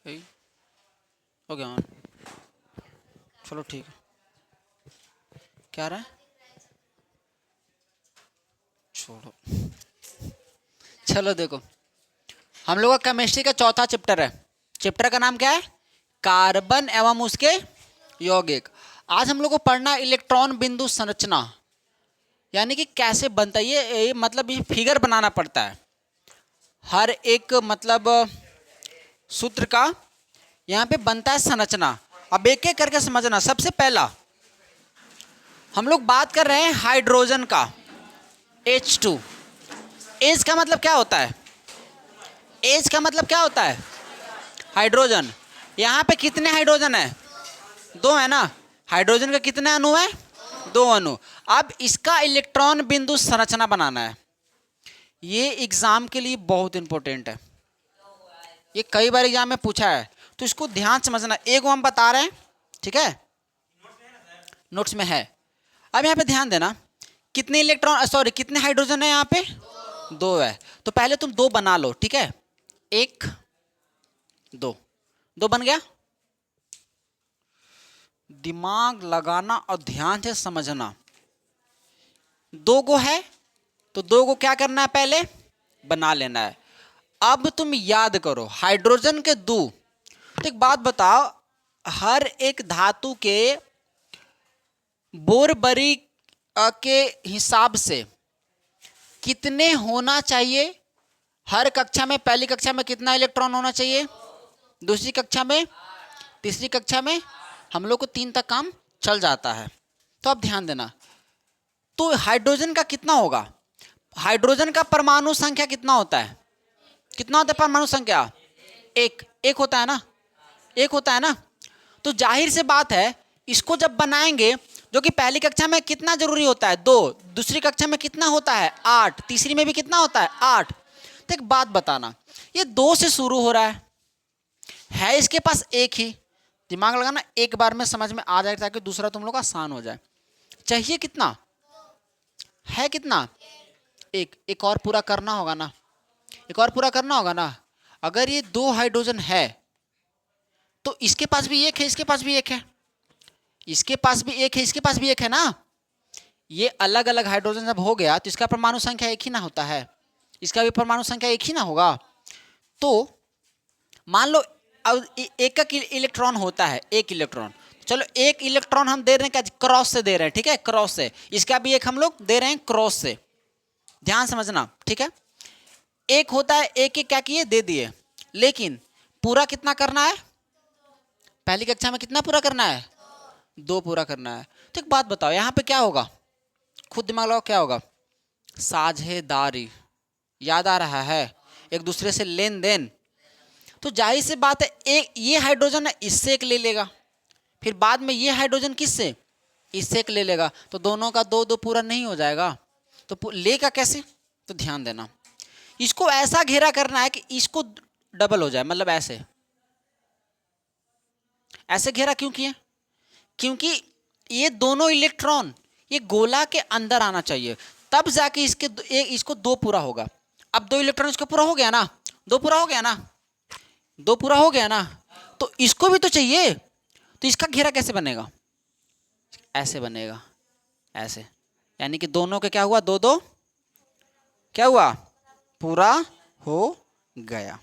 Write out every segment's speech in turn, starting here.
यही हो गया। हाँ, चलो ठीक है। क्या रहा है? छोड़ो। चलो देखो, हम लोग का केमिस्ट्री का चौथा चैप्टर है। चैप्टर का नाम क्या है? कार्बन एवं उसके यौगिक। आज हम लोग को पढ़ना है इलेक्ट्रॉन बिंदु संरचना, यानी कि कैसे बनता है ये मतलब ये फिगर बनाना पड़ता है हर एक मतलब सूत्र का। यहाँ पे बनता है संरचना। अब एक एक करके समझना। सबसे पहला हम लोग बात कर रहे हैं हाइड्रोजन का, H2। एच का मतलब क्या होता है? एच का मतलब क्या होता है? हाइड्रोजन। यहाँ पे कितने हाइड्रोजन है? दो है ना। हाइड्रोजन के कितने अणु है? दो अणु। अब इसका इलेक्ट्रॉन बिंदु संरचना बनाना है। ये एग्जाम के लिए बहुत इंपॉर्टेंट है, ये कई बार एग्जाम में पूछा है, तो इसको ध्यान समझना। एक हम बता रहे हैं, ठीक है, नोट्स में है। अब यहाँ पे ध्यान देना, कितने इलेक्ट्रॉन सॉरी कितने हाइड्रोजन है यहाँ पे? दो है। तो पहले तुम दो बना लो, ठीक है। एक, दो, दो बन गया। दिमाग लगाना और ध्यान से समझना। दो गो है तो दो को क्या करना है? पहले बना लेना है। अब तुम याद करो हाइड्रोजन के दो। तो एक बात बताओ, हर एक धातु के बोरबरी के हिसाब से कितने होना चाहिए? हर कक्षा में, पहली कक्षा में कितना इलेक्ट्रॉन होना चाहिए? दूसरी कक्षा में, तीसरी कक्षा में हम लोग को 3 तक काम चल जाता है। तो अब ध्यान देना, तो हाइड्रोजन का कितना होगा? हाइड्रोजन का परमाणु संख्या कितना होता है? कितना होता है परमाणु संख्या? एक। एक होता है ना, एक होता है ना। तो जाहिर से बात है, इसको जब बनाएंगे, जो कि पहली कक्षा में कितना जरूरी होता है? दो। दूसरी कक्षा में कितना होता है? 8। तीसरी में भी कितना होता है? 8। तो एक बात बताना, ये दो से शुरू हो रहा है इसके पास एक ही। दिमाग लगाना, एक बार में समझ में आ जाए ताकि दूसरा तुम लोग आसान हो जाए। चाहिए कितना? है कितना? एक। एक और पूरा करना होगा ना, एक और पूरा करना होगा ना। अगर ये दो हाइड्रोजन है तो इसके पास भी एक है, इसके पास भी एक है, इसके पास भी एक है, इसके पास भी एक है ना। ये अलग अलग हाइड्रोजन जब हो गया तो इसका परमाणु संख्या एक ही ना होता है, इसका भी परमाणु संख्या एक ही ना होगा। तो मान लो अब एक का इलेक्ट्रॉन होता है, एक इलेक्ट्रॉन। चलो एक इलेक्ट्रॉन हम दे रहे हैं क्या? क्रॉस से दे रहे हैं, ठीक है, क्रॉस से। इसका भी एक हम लोग दे रहे हैं क्रॉस से। ध्यान समझना, ठीक है। एक होता है, एक एक क्या किए? दे दिए। लेकिन पूरा कितना करना है? पहली कक्षा में कितना पूरा करना है? दो पूरा करना है। तो एक बात बताओ, यहाँ पे क्या होगा? खुद दिमाग लगाओ, क्या होगा? साझेदारी। याद आ रहा है? एक दूसरे से लेन देन। तो जाहिर सी बात है, एक ये हाइड्रोजन है, इससे एक ले लेगा, फिर बाद में ये हाइड्रोजन किससे? इससे एक ले लेगा। तो दोनों का दो दो पूरा नहीं हो जाएगा, तो लेगा कैसे? तो ध्यान देना, इसको ऐसा घेरा करना है कि इसको डबल हो जाए, मतलब ऐसे। ऐसे घेरा क्यों किए? क्योंकि ये दोनों इलेक्ट्रॉन ये गोला के अंदर आना चाहिए, तब जाके इसको दो पूरा होगा। अब दो इलेक्ट्रॉन इसको पूरा हो गया ना, दो पूरा हो गया ना, दो पूरा हो गया ना। तो इसको भी तो चाहिए, तो इसका घेरा कैसे बनेगा? ऐसे बनेगा, ऐसे। यानी कि दोनों के क्या हुआ? दो दो क्या हुआ? पूरा हो गया।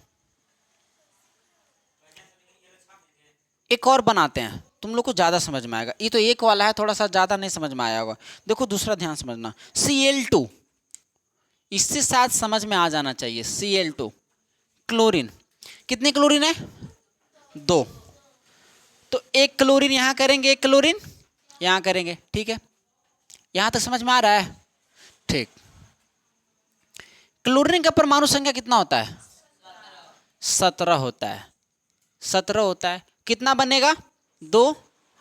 एक और बनाते हैं, तुम लोग को ज्यादा समझ में आएगा। ये तो एक वाला है, थोड़ा सा ज्यादा नहीं समझ में आया होगा। देखो दूसरा ध्यान समझना, Cl2। इससे शायद समझ में आ जाना चाहिए। Cl2 chlorine. कितने क्लोरीन है? दो। तो एक क्लोरीन यहां करेंगे, एक क्लोरीन यहां करेंगे, ठीक है। यहां तक समझ में आ रहा है? ठीक। क्लोरीन का परमाणु संख्या कितना होता है? 17 होता है। 17 होता है। कितना बनेगा? 2,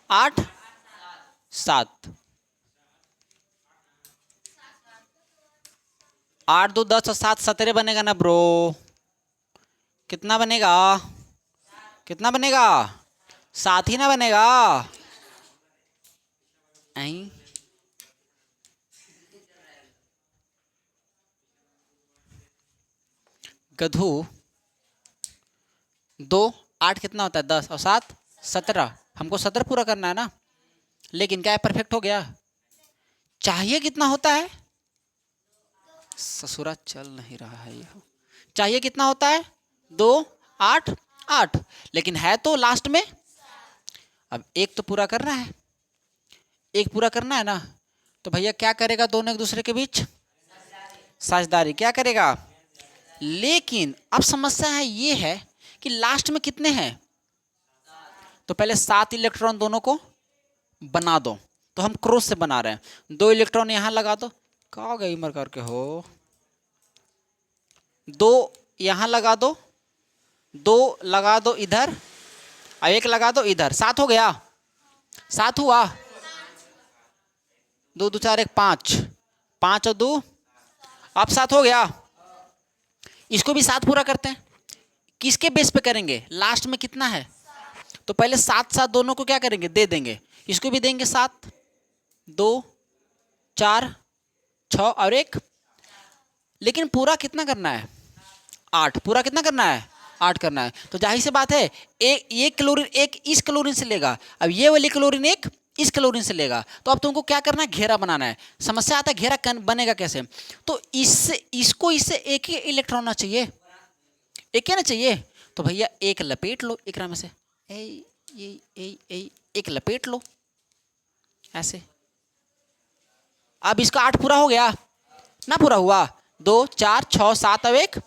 8, 7। 8 2 10 और 7 17 बनेगा ना ब्रो? कितना बनेगा? कितना बनेगा? 7 ही ना बनेगा? नहीं, गधू। 2 8 कितना होता है 10 और 7 17, हमको 17 पूरा करना है ना। लेकिन क्या परफेक्ट हो गया? चाहिए कितना होता है? ससुरा चल नहीं रहा है यह। चाहिए कितना होता है? 2 8 8, लेकिन है तो लास्ट में। अब एक तो पूरा करना है, एक पूरा करना है ना, तो भैया क्या करेगा? दोनों एक दूसरे के बीच साझेदारी क्या करेगा? लेकिन अब समस्या है ये है कि लास्ट में कितने हैं? तो पहले 7 इलेक्ट्रॉन दोनों को बना दो। तो हम क्रॉस से बना रहे हैं। 2 इलेक्ट्रॉन यहां लगा दो, कहाँ गई मर करके हो, 2 यहां लगा दो, 2 लगा दो इधर और 1 लगा दो इधर। 7 हो गया? 7 हुआ? 2 2 4 1 5, 5 और 2 अब 7 हो गया। इसको भी 7 पूरा करते हैं। किसके बेस पे करेंगे? लास्ट में कितना है? तो पहले 7 7 दोनों को क्या करेंगे? दे देंगे। इसको भी देंगे 7, 2 4 6 और 1। लेकिन पूरा कितना करना है? 8। पूरा कितना करना है? 8 करना है। तो जाहिर सी बात है एक क्लोरीन एक इस क्लोरीन से लेगा, अब ये वाली क्लोरीन एक इस क्लोरीन से लेगा। तो अब तुमको क्या करना है? घेरा बनाना है। समस्या आता है घेरा बनेगा कैसे? तो इसको इससे एक ही इलेक्ट्रॉन आना चाहिए, एक क्या ना चाहिए। तो भैया एक लपेट लो एक में से, एक लपेट लो ऐसे। अब इसका 8 पूरा हो गया ना? पूरा हुआ? 2 4 6 7 अब 1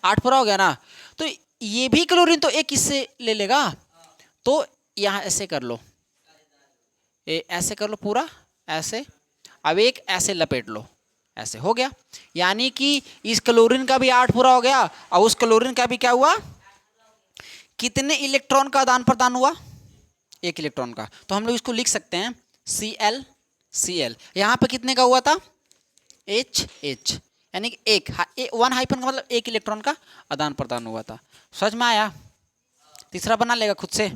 8 पूरा हो गया ना। तो ये भी क्लोरीन तो एक इससे ले लेगा। तो यहां ऐसे कर लो, ऐसे कर लो पूरा ऐसे। अब एक ऐसे लपेट लो, ऐसे हो गया। यानी कि इस क्लोरीन का भी 8 पूरा हो गया और उस क्लोरीन का भी क्या हुआ? कितने इलेक्ट्रॉन का आदान प्रदान हुआ? 1 इलेक्ट्रॉन का। तो हम लोग इसको लिख सकते हैं Cl Cl। यहां पे कितने का हुआ था? H H, यानी कि 1 हाइफन का मतलब 1 इलेक्ट्रॉन का आदान प्रदान हुआ था। समझ में आया? तीसरा बना लेगा खुद से।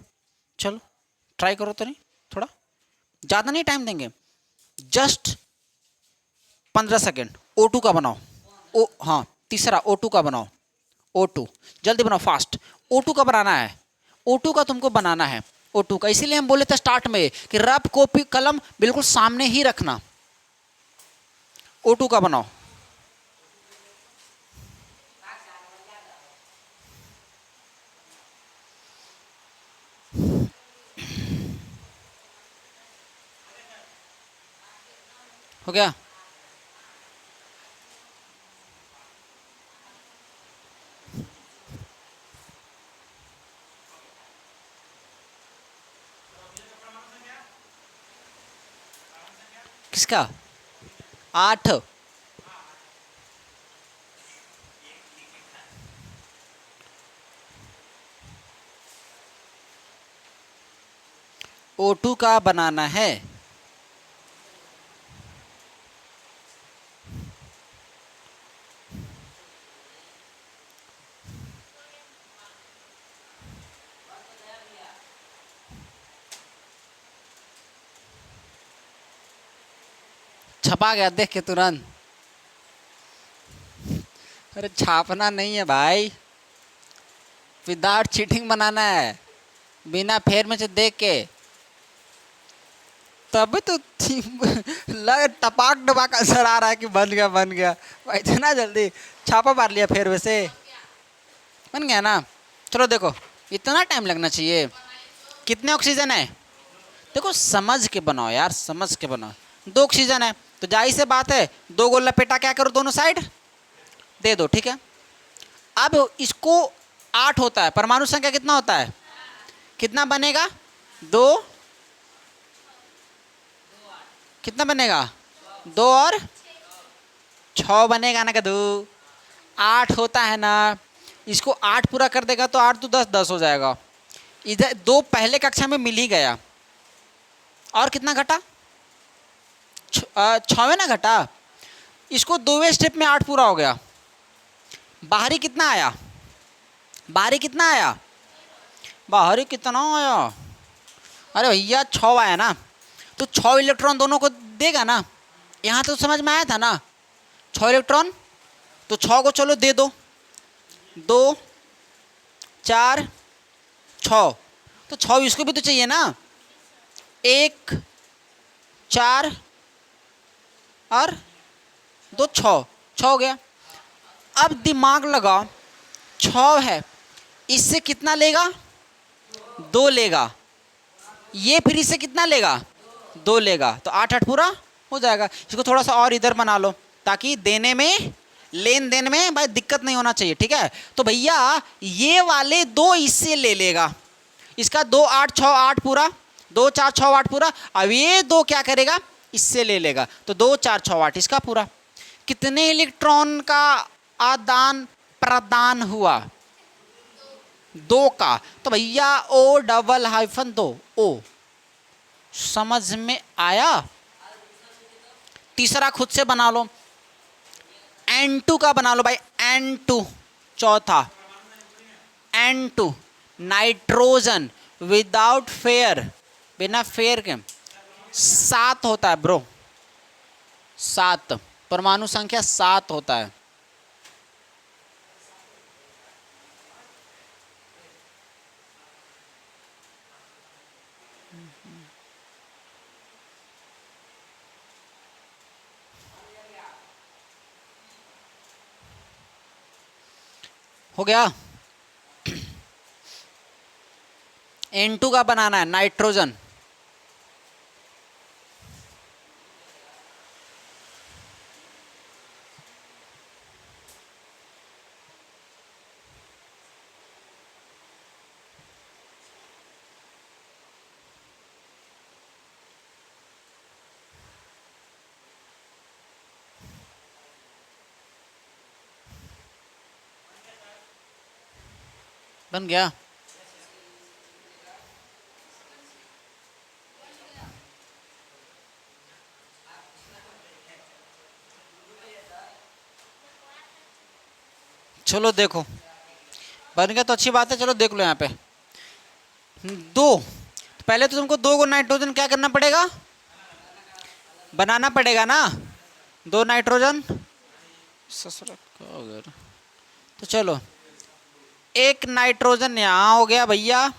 चलो ट्राई करो तो। नहीं थोड़ा ज़्यादा नहीं टाइम देंगे, जस्ट 15 सेकेंड। O2 का बनाओ। हाँ तीसरा O2 का बनाओ। O2 जल्दी बनाओ, फास्ट। O2 का बनाना है, O2 का तुमको बनाना है। O2 का इसीलिए हम बोले थे स्टार्ट में कि रब कॉपी कलम बिल्कुल सामने ही रखना। O2 का बनाओ। हो गया? किसका? 8। O2 का बनाना है। छपा गया देख के तुरंत। अरे छापना नहीं है भाई, विदाउट चीटिंग बनाना है, बिना फेर में से देख के। तभी तो लग टपाक टपाक असर आ रहा है कि बन गया बन गया। इतना जल्दी छापा मार लिया फेर में से, बन गया ना। चलो देखो इतना टाइम लगना चाहिए। कितने ऑक्सीजन है? देखो समझ के बनाओ यार, समझ के बनाओ। 2 ऑक्सीजन है तो जाहिर से बात है 2 गोल लपेटा क्या करो दोनों साइड दे दो, ठीक है। अब इसको 8 होता है, परमाणु संख्या कितना होता है? कितना बनेगा? 2 कितना बनेगा? 2 और 6 बनेगा ना कदू। 8 होता है ना, इसको 8 पूरा कर देगा तो 8 तो 10 10 हो जाएगा। इधर 2 पहले कक्षा में मिल ही गया। और कितना घटा? 6वें ना घटा। इसको 2वें स्टेप में 8 पूरा हो गया। बाहरी कितना आया? बाहरी कितना आया? बाहरी कितना आया? अरे भैया 6 आया ना, तो 6 इलेक्ट्रॉन दोनों को देगा ना। यहाँ तो समझ में आया था ना 6 इलेक्ट्रॉन। तो 6 को चलो दे दो, 2 4 6, तो 6 इसको भी तो चाहिए ना, 1 4 और 2 6, 6 हो गया। अब दिमाग लगाओ, 6 है, इससे कितना लेगा, 2 लेगा, ये फिर इससे कितना लेगा, 2 लेगा, तो 8 8 पूरा हो जाएगा। इसको थोड़ा सा और इधर बना लो ताकि देने में, लेन देन में भाई दिक्कत नहीं होना चाहिए, ठीक है। तो भैया ये वाले 2 इससे ले लेगा, इसका 2 8 6 8 पूरा, 2 4 6 8 पूरा। अब ये 2 क्या करेगा, इससे ले लेगा, तो 2 4 6 8 इसका पूरा। कितने इलेक्ट्रॉन का आदान प्रदान हुआ, 2 का। तो भैया O_2, O, समझ में आया। तीसरा खुद से बना लो, N2 का बना लो भाई, N2 चौथा, N2 नाइट्रोजन विदाउट फेयर, बिना फेयर के 7 होता है ब्रो, 7 परमाणु संख्या 7 होता है। हो गया। N2 का बनाना है नाइट्रोजन, बन गया। चलो देखो, बन गया तो अच्छी बात है, चलो देख लो यहाँ पे 2। तो पहले तो तुमको 2 को नाइट्रोजन क्या करना पड़ेगा, बनाना पड़ेगा ना, 2 नाइट्रोजन। तो चलो 1 नाइट्रोजन यहाँ हो गया भैया,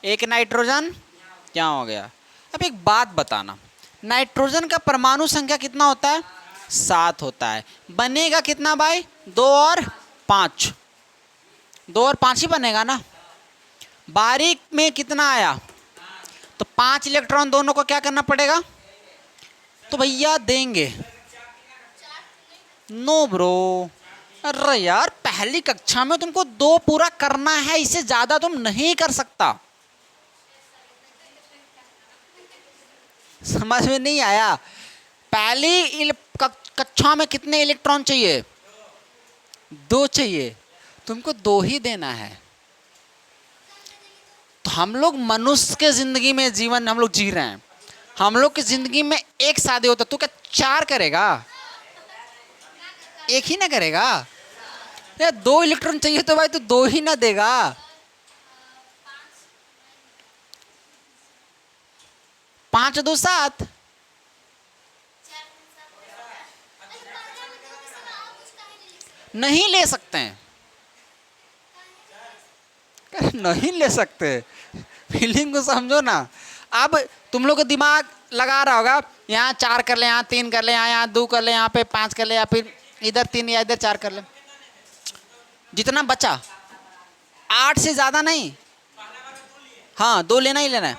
1 नाइट्रोजन यहाँ हो गया। अब एक बात बताना, नाइट्रोजन का परमाणु संख्या कितना होता है, 7 होता है। बनेगा कितना भाई, 2 और 5, 2 और 5 ही बनेगा ना। बारीक में कितना आया, तो 5 इलेक्ट्रॉन दोनों को क्या करना पड़ेगा, तो भैया देंगे, नो ब्रो। अरे यार पहली कक्षा में तुमको 2 पूरा करना है, इससे ज्यादा तुम नहीं कर सकता। समझ में नहीं आया। पहली कक्षा में कितने इलेक्ट्रॉन चाहिए, 2 चाहिए, तुमको 2 ही देना है। तो हम लोग मनुष्य के जिंदगी में जीवन हम लोग जी रहे हैं, हम लोग की जिंदगी में एक शादी होता, तू क्या 4 करेगा, एक ही ना करेगा। यार 2 इलेक्ट्रॉन चाहिए तो भाई तू 2 ही ना देगा। 5 2 7, नहीं ले सकते हैं, नहीं ले सकते, फीलिंग को समझो ना। अब तुम लोग का दिमाग लगा रहा होगा, यहाँ 4 कर ले, यहाँ 3 कर ले, यहाँ 2 कर ले, यहाँ पे 5 कर ले, या फिर इधर 3 या इधर 4 कर ले। जितना बचा 8 से ज़्यादा नहीं, हाँ 2 लेना ही लेना है।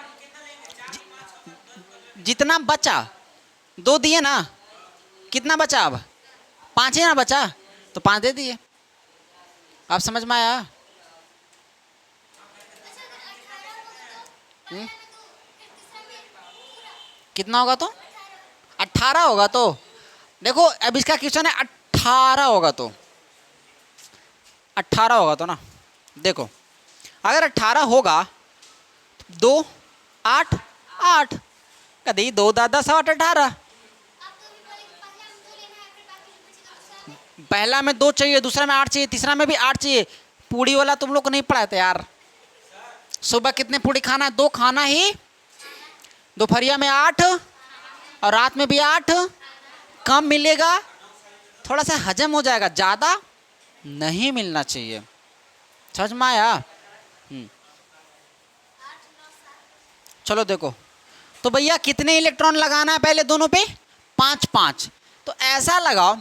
जितना बचा 2 दिए ना, कितना बचा अब 5 है ना बचा, तो 5 दे दिए। आप समझ में आया। कितना होगा तो 18 होगा। तो देखो अब इसका क्वेश्चन है 18 होगा तो 18 होगा तो ना, देखो अगर 18 होगा 2 8 8, कभी 2 दादा 7 18। पहला में 2 चाहिए, दूसरा में 8 चाहिए, तीसरा में भी 8 चाहिए। पूड़ी वाला तुम लोग को नहीं पढ़ाए थे यार। सुबह कितने पूड़ी खाना है, 2 खाना ही, दोपहरिया में 8 और रात में भी 8। कम मिलेगा, थोड़ा सा हजम हो जाएगा, ज़्यादा नहीं मिलना चाहिए। समझ में आया। चलो देखो, तो भैया कितने इलेक्ट्रॉन लगाना है पहले दोनों पे? 5 5। तो ऐसा लगाओ,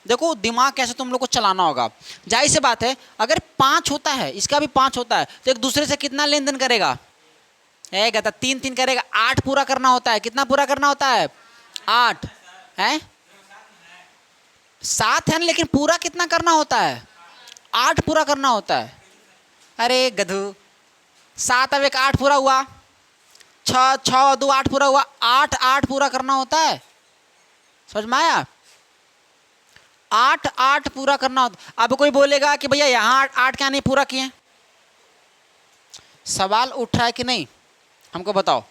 देखो दिमाग कैसे तुम लोग को चलाना होगा। जाहिर सी बात है, अगर 5 होता है, इसका भी 5 होता है, तो एक दूसरे से कितना लेन देन करेगा? कहता 3 3 करेगा, 8 पूरा करना होता है। कितना पूरा करना होता है? 8 है, 7 है, लेकिन पूरा कितना करना होता है? 8 पूरा करना होता है। अरे गधू, 7 अब एक 8 पूरा हुआ, 6 6 2 8 पूरा हुआ, 8 8 पूरा करना होता है। समझ में आया? 8 8 पूरा करना होता। अब कोई बोलेगा कि भैया यहाँ 8 क्या नहीं पूरा किए? सवाल उठ रहा है कि नहीं? हमको बताओ,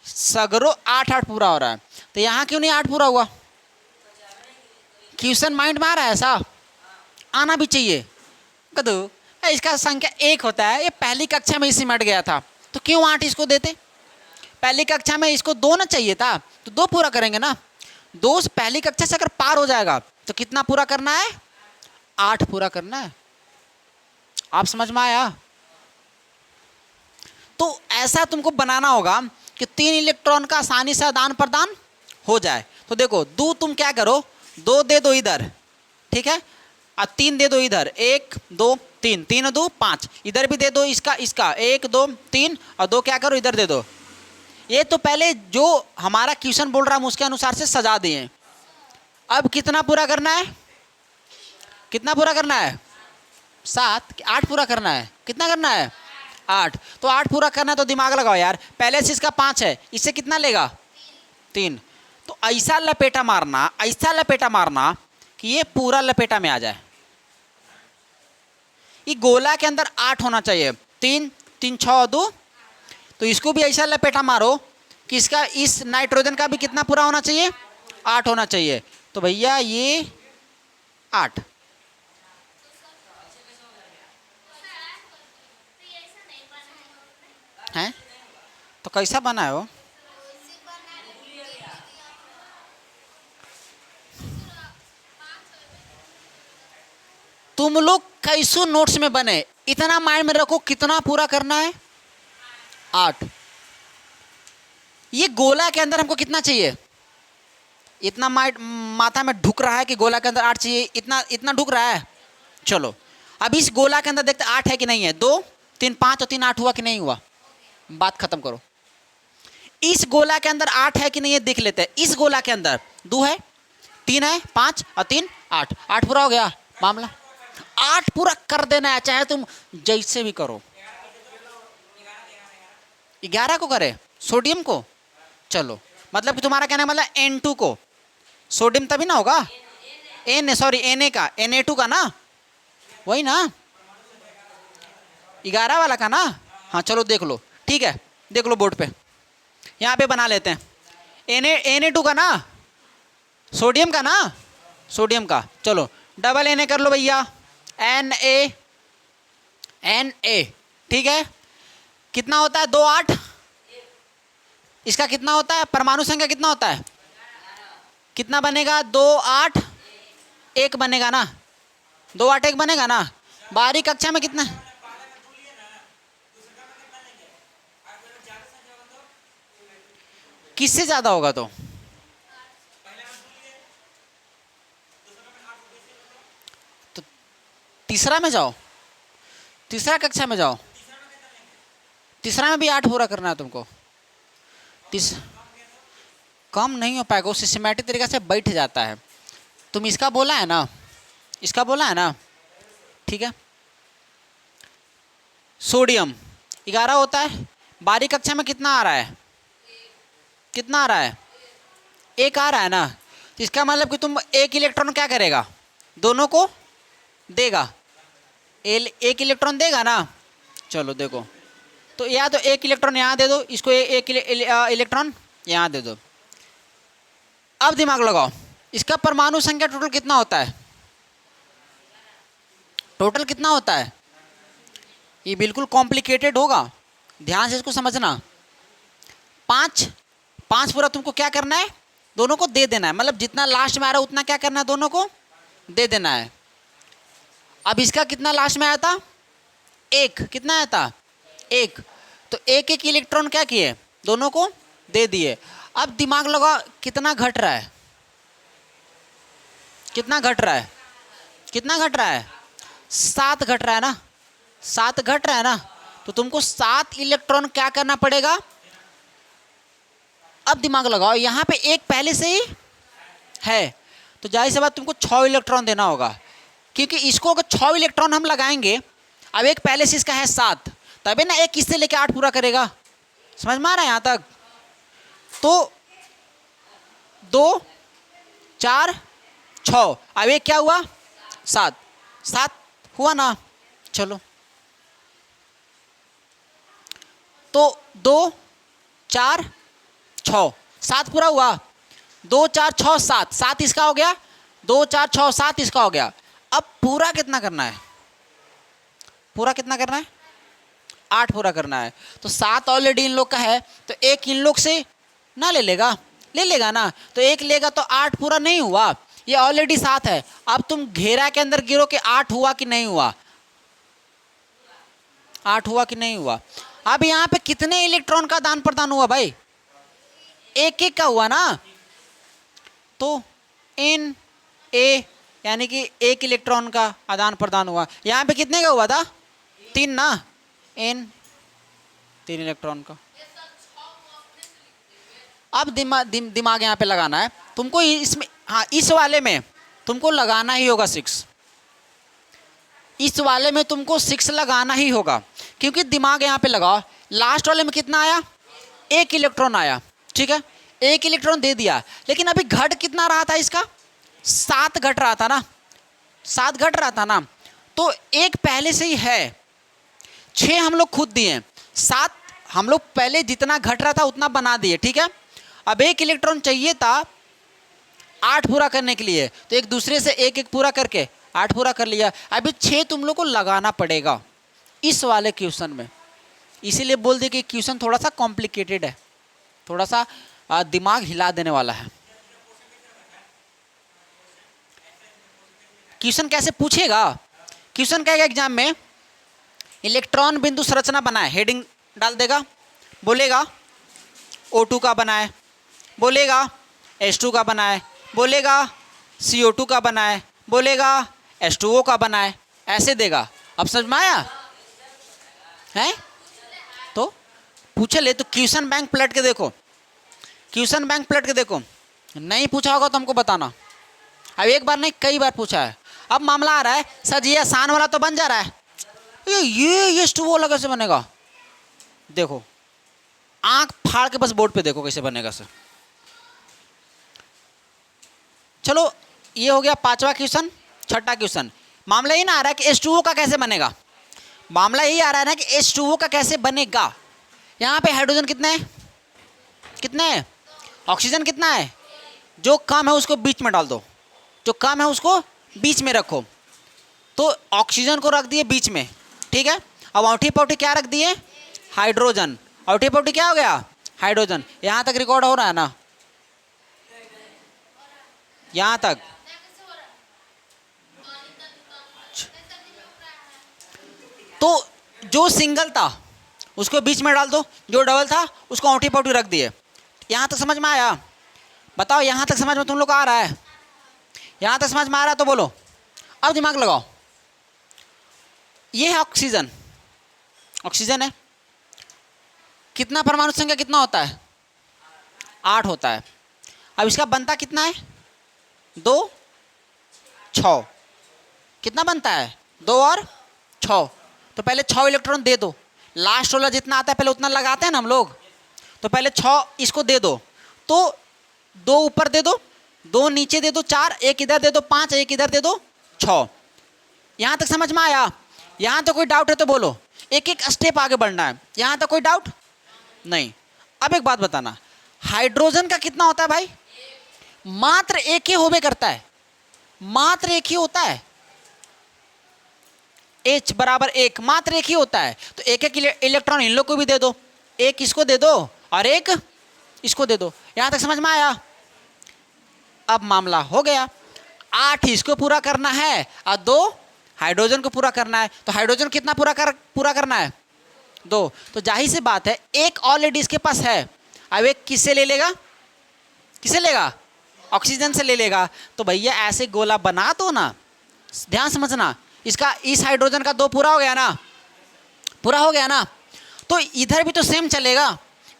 सगरो 8 8 पूरा हो रहा है, तो यहाँ क्यों नहीं 8 पूरा हुआ? क्वेश्चन माइंड में आ रहा है? ऐसा आना भी चाहिए। कदू इसका संख्या 1 होता है, ये पहली कक्षा में ही सिमट गया था, तो क्यों 8 इसको देते? पहली कक्षा में इसको 2 ना चाहिए था, तो 2 पूरा करेंगे ना। 2 पहली कक्षा से अगर पार हो जाएगा तो कितना पूरा करना है? 8 पूरा करना है। आप समझ में आया? तो ऐसा तुमको बनाना होगा कि 3 इलेक्ट्रॉन का आसानी से आदान प्रदान हो जाए। तो देखो, दो तुम क्या करो, 2 दे दो इधर, ठीक है, और 3 दे दो इधर, 1 2 3, 3 और 2 5, इधर भी दे दो इसका इसका, 1 2 3 और 2 क्या करो इधर दे दो। ये तो पहले जो हमारा क्वेश्चन बोल रहा है हम उसके अनुसार से सजा दिए। अब कितना पूरा करना है? कितना पूरा करना है? 7 8 पूरा करना है। कितना करना है? 8। तो 8 पूरा करना है, तो दिमाग लगाओ यार, पहले से इसका 5 है, इससे कितना लेगा? 3। तो ऐसा लपेटा मारना, ऐसा लपेटा मारना कि ये पूरा लपेटा में आ जाए। ये गोला के अंदर 8 होना चाहिए, 3 3 6 2, तो इसको भी ऐसा लपेटा मारो कि इसका, इस नाइट्रोजन का भी कितना पूरा होना चाहिए? 8 होना चाहिए। तो भैया ये 8। हैं? तो कैसा बना है वो? तुम लोग कैसो नोट्स में बने, इतना माइंड में रखो, कितना पूरा करना है? 8। ये गोला के अंदर हमको कितना चाहिए? इतना माथा में ढुक रहा है कि गोला के अंदर 8 चाहिए, इतना इतना ढुक रहा है। चलो अब इस गोला के अंदर देखते 8 है कि नहीं है। 2 3 5 और 3 8 हुआ कि नहीं हुआ? बात खत्म करो। इस गोला के अंदर 8 है कि नहीं है देख लेते हैं। इस गोला के अंदर 2 है, 3 है, 5 और 3 8, 8 पूरा हो गया मामला। 8 पूरा कर देना है, चाहे तुम जैसे भी करो। 11 को करे, सोडियम को। चलो मतलब कि तुम्हारा कहने मतलब N2 को, सोडियम तभी ना होगा, Na का, Na2 का ना, वही ना 11 वाला का ना। हाँ चलो देख लो, ठीक है, देख लो बोर्ड पे, यहाँ पे बना लेते हैं। Na2 का ना, सोडियम का ना, सोडियम का। चलो डबल Na कर लो भैया, Na, ठीक है। कितना होता है? 2 8। इसका कितना होता है? परमाणु संख्या कितना होता है? कितना बनेगा? 2 8 1 बनेगा ना, 2 8 1 बनेगा ना। बारहवीं कक्षा में कितना? किससे ज्यादा होगा? तो तीसरा में जाओ, तीसरा कक्षा में जाओ, तीसरा में भी 8 पूरा करना है तुमको। कम नहीं हो पाएगा, वो सिस्टमैटिक तरीके से बैठ जाता है। तुम इसका बोला है ना, इसका बोला है ना, ठीक है। सोडियम 11 होता है, 12वीं कक्षा में कितना आ रहा है? कितना आ रहा है? 1 आ रहा है ना। तो इसका मतलब कि तुम 1 इलेक्ट्रॉन क्या करेगा? दोनों को देगा, 1 इलेक्ट्रॉन देगा ना। चलो देखो, तो या तो 1 इलेक्ट्रॉन यहाँ दे दो, इसको 1 इलेक्ट्रॉन यहाँ दे दो। अब दिमाग लगाओ, इसका परमाणु संख्या टोटल कितना होता है? टोटल कितना होता है? ये बिल्कुल कॉम्प्लिकेटेड होगा, ध्यान से इसको समझना। 5 5 पूरा तुमको क्या करना है? दोनों को दे देना है, मतलब जितना लास्ट में आ रहा है उतना क्या करना है? दोनों को दे देना है। अब इसका कितना लास्ट में आया था? 1। कितना आया था? 1। तो 1 1 इलेक्ट्रॉन क्या किए? दोनों को दे दिए। अब दिमाग लगा कितना घट रहा है, कितना घट रहा है, कितना घट रहा है, 7 घट रहा है ना, 7 घट रहा है ना। तो तुमको 7 इलेक्ट्रॉन क्या करना पड़ेगा। अब दिमाग लगाओ, यहाँ पे एक पहले से ही है, तो जाहिर सी बात तुमको 6 इलेक्ट्रॉन देना होगा, क्योंकि इसको अगर 6 इलेक्ट्रॉन हम लगाएंगे, अब एक पहले से इसका है 7, तभी ना एक इससे लेके 8 पूरा करेगा। समझ में आ रहा है यहाँ तक। तो 2 4 6, अब एक क्या हुआ 7, 7 हुआ ना। चलो तो 2 4 6, 7 पूरा हुआ, 2 4 6 7, 7 इसका हो गया, 2 4 6 7 इसका हो गया। अब पूरा कितना करना है, पूरा कितना करना है, 8 पूरा करना है। तो 7 ऑलरेडी इन लोग का है, तो एक इन लोग से ना ले लेगा, ले लेगा ना, तो एक लेगा तो 8 पूरा नहीं हुआ, ये ऑलरेडी 7 है। अब तुम घेरा के अंदर गिरो कि 8 हुआ कि नहीं हुआ, 8 हुआ कि नहीं हुआ। अब यहाँ पे कितने इलेक्ट्रॉन का आदान प्रदान हुआ भाई, एक एक का हुआ ना। तो इन ए यानी कि 1 इलेक्ट्रॉन का आदान प्रदान हुआ। यहाँ पे कितने का हुआ था, 3 ना, इन 3 इलेक्ट्रॉन का। अब दिमाग यहाँ पे लगाना है तुमको इसमें, हाँ इस वाले में तुमको लगाना ही होगा 6, इस वाले में तुमको 6 लगाना ही होगा, क्योंकि दिमाग यहाँ पे लगाओ, लास्ट वाले में कितना आया, 1 इलेक्ट्रॉन आया, ठीक है, 1 इलेक्ट्रॉन दे दिया, लेकिन अभी घट कितना रहा था इसका, 7 घट रहा था ना, 7 घट रहा था ना। तो एक पहले से ही है, 6 हम लोग खुद दिए, 7 हम लोग पहले जितना घट रहा था उतना बना दिए, ठीक है। अब 1 इलेक्ट्रॉन चाहिए था 8 पूरा करने के लिए, तो एक दूसरे से एक एक पूरा करके 8 पूरा कर लिया। अभी 6 तुम लोग को लगाना पड़ेगा इस वाले क्वेश्चन में, इसीलिए बोल दिए कि क्वेश्चन थोड़ा सा कॉम्प्लिकेटेड है, थोड़ा सा दिमाग हिला देने वाला है। क्वेश्चन कैसे पूछेगा, क्वेश्चन कहेगा एग्जाम में, इलेक्ट्रॉन बिंदु संरचना बनाए, हेडिंग डाल देगा, बोलेगा O2 का बनाए, बोलेगा H2 का बनाए, बोलेगा CO2 का बनाए, बोलेगा H2O का बनाए, ऐसे देगा। अब समझ में आया है। तो पूछे ले, तो क्वेश्चन बैंक पलट के देखो, क्वेश्चन बैंक पलट के देखो, नहीं पूछा होगा तो हमको बताना। अब एक बार नहीं कई बार पूछा है। अब मामला आ रहा है, सर जी आसान वाला तो बन जा रहा है, ये H2O अलग कैसे बनेगा, देखो आंख फाड़ के बस बोर्ड पे देखो कैसे बनेगा सर। चलो ये हो गया 5वां क्वेश्चन। 6ठा क्वेश्चन, मामला ये ना आ रहा है कि H2O का कैसे बनेगा, मामला यही आ रहा है ना कि H2O का कैसे बनेगा। यहाँ पे हाइड्रोजन कितने हैं, कितने हैं, ऑक्सीजन कितना है, जो कम है उसको बीच में डाल दो, जो कम है उसको बीच में रखो। तो ऑक्सीजन को रख दिए बीच में, ठीक है। अब औठी पौठी क्या रख दिए, हाइड्रोजन, औठी पौठी क्या हो गया, हाइड्रोजन। यहाँ तक रिकॉर्ड हो रहा है ना, यहाँ तक। तो जो सिंगल था उसको बीच में डाल दो, जो डबल था उसको औठी पौठी रख दिए। यहाँ तक समझ में आया, बताओ यहाँ तक समझ में तुम लोग आ रहा है, यहाँ तक समझ में आ रहा है तो बोलो। अब दिमाग लगाओ, ये है ऑक्सीजन, ऑक्सीजन है, कितना परमाणु संख्या कितना होता है, 8 होता है। अब इसका बनता कितना है, 2 6, कितना बनता है, 2 और 6। तो पहले 6 इलेक्ट्रॉन दे दो, लास्ट वाला जितना आता है पहले उतना लगाते हैं ना हम लोग, तो पहले 6 इसको दे दो, तो 2 ऊपर दे दो, 2 नीचे दे दो, 4 एक इधर दे दो, 5 एक इधर दे दो, 6। यहाँ तक समझ में आया, यहाँ तो कोई डाउट है तो बोलो, एक एक स्टेप आगे बढ़ना है, यहाँ तक कोई डाउट नहीं। अब एक बात बताना, हाइड्रोजन का कितना होता है भाई, मात्र एक ही होबे करता है, मात्र एक ही होता है, H बराबर 1, मात्र एक ही होता है। तो एक एक इलेक्ट्रॉन इन लोग को भी दे दो, एक इसको दे दो और एक इसको दे दो। यहाँ तक समझ में आया। अब मामला हो गया, 8 इसको पूरा करना है और 2 हाइड्रोजन को पूरा करना है। तो हाइड्रोजन कितना पूरा करना है, 2। तो जाहिर सी बात है एक ऑलरेडी इसके पास है, अब एक किससे ले लेगा, किससे लेगा, ऑक्सीजन से ले लेगा। तो भैया ऐसे गोला बना दो ना, ध्यान समझना, इसका इस हाइड्रोजन का 2 पूरा हो गया ना, पूरा हो गया ना। तो इधर भी तो सेम चलेगा,